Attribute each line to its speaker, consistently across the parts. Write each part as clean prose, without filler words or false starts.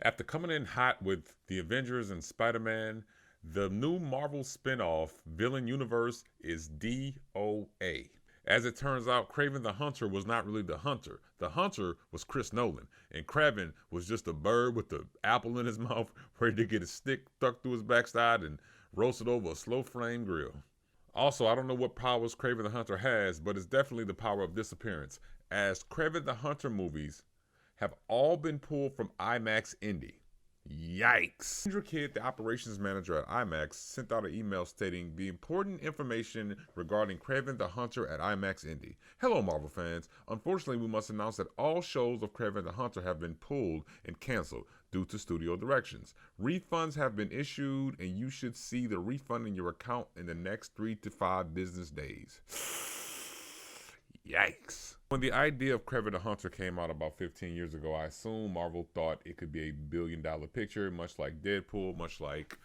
Speaker 1: After coming in hot with the Avengers and Spider-Man, the new Marvel spin-off villain universe is DOA. As it turns out, Kraven the Hunter was not really the hunter. The hunter was Chris Nolan, and Kraven was just a bird with the apple in his mouth, ready to get his stick stuck through his backside and roasted over a slow flame grill. Also, I don't know what powers Kraven the Hunter has, but it's definitely the power of disappearance, as Kraven the Hunter movies have all been pulled from IMAX Indy. Yikes. Andrew Kidd, the operations manager at IMAX, sent out an email stating the important information regarding Kraven the Hunter at IMAX Indy. Hello, Marvel fans. Unfortunately, we must announce that all shows of Kraven the Hunter have been pulled and canceled due to studio directions. Refunds have been issued, and you should see the refund in your account in the next 3 to 5 business days. Yikes. When the idea of Kraven the Hunter came out about 15 years ago, I assume Marvel thought it could be a billion-dollar picture, much like Deadpool, much like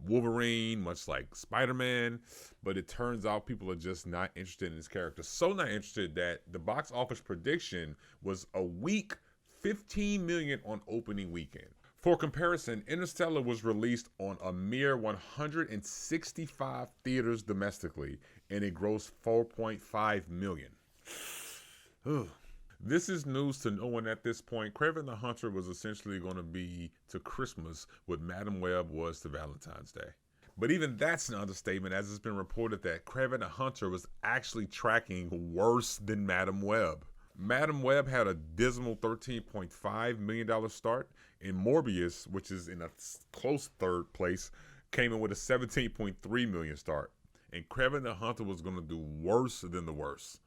Speaker 1: Wolverine, much like Spider-Man. But it turns out people are just not interested in this character. So not interested that the box office prediction was a week 15 million on opening weekend. For comparison, Interstellar was released on a mere 165 theaters domestically, and it grossed 4.5 million. This is news to no one at this point. Kraven the Hunter was essentially going to be to Christmas what Madam Web was to Valentine's Day. But even that's an understatement, as it's been reported that Kraven the Hunter was actually tracking worse than Madam Web. Madam Web had a dismal $13.5 million start, and Morbius, which is in a close third place, came in with a $17.3 million start. And Kraven the Hunter was going to do worse than the worst.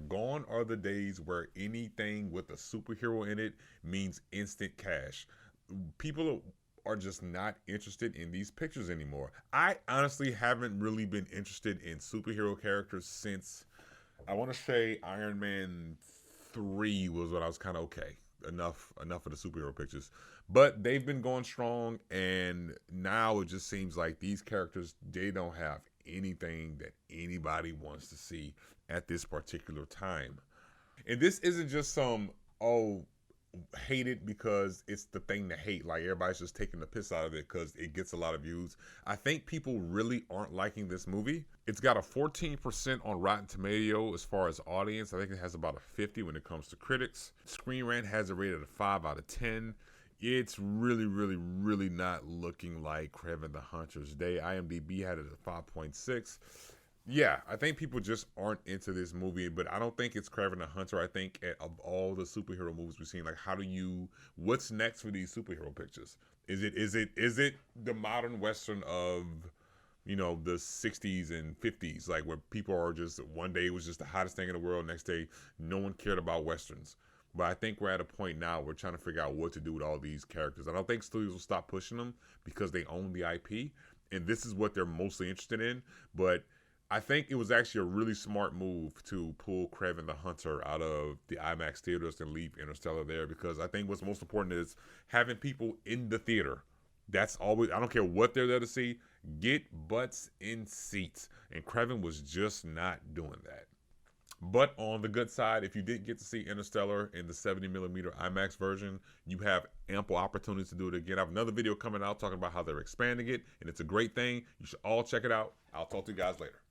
Speaker 1: Gone are the days where anything with a superhero in it means instant cash. People are just not interested in these pictures anymore. I honestly haven't really been interested in superhero characters since, I want to say, Iron Man 3 was when I was kind of okay. Enough of the superhero pictures. But they've been going strong, and now it just seems like these characters, they don't have anything that anybody wants to see at this particular time. And this isn't just some, oh, hate it because it's the thing to hate. Like everybody's just taking the piss out of it because it gets a lot of views. I think people really aren't liking this movie. It's got a 14% on Rotten Tomato as far as audience. I think it has about a 50 when it comes to critics. Screen Rant has it rated a 5 out of 10. It's really not looking like Kraven the Hunter's day. IMDb had it at 5.6. Yeah, I think people just aren't into this movie, but I don't think it's Kraven the Hunter. I think of all the superhero movies we've seen, like what's next for these superhero pictures? Is it the modern Western of, the 60s and 50s, like where people are just, one day it was just the hottest thing in the world, next day no one cared about Westerns. But I think we're at a point now we're trying to figure out what to do with all these characters. I don't think studios will stop pushing them because they own the IP, and this is what they're mostly interested in. But I think it was actually a really smart move to pull Kraven the Hunter out of the IMAX theaters and leave Interstellar there, because I think what's most important is having people in the theater. That's always, I don't care what they're there to see, get butts in seats. And Kraven was just not doing that. But on the good side, if you didn't get to see Interstellar in the 70mm IMAX version, you have ample opportunities to do it again. I have another video coming out talking about how they're expanding it, and it's a great thing. You should all check it out. I'll talk to you guys later.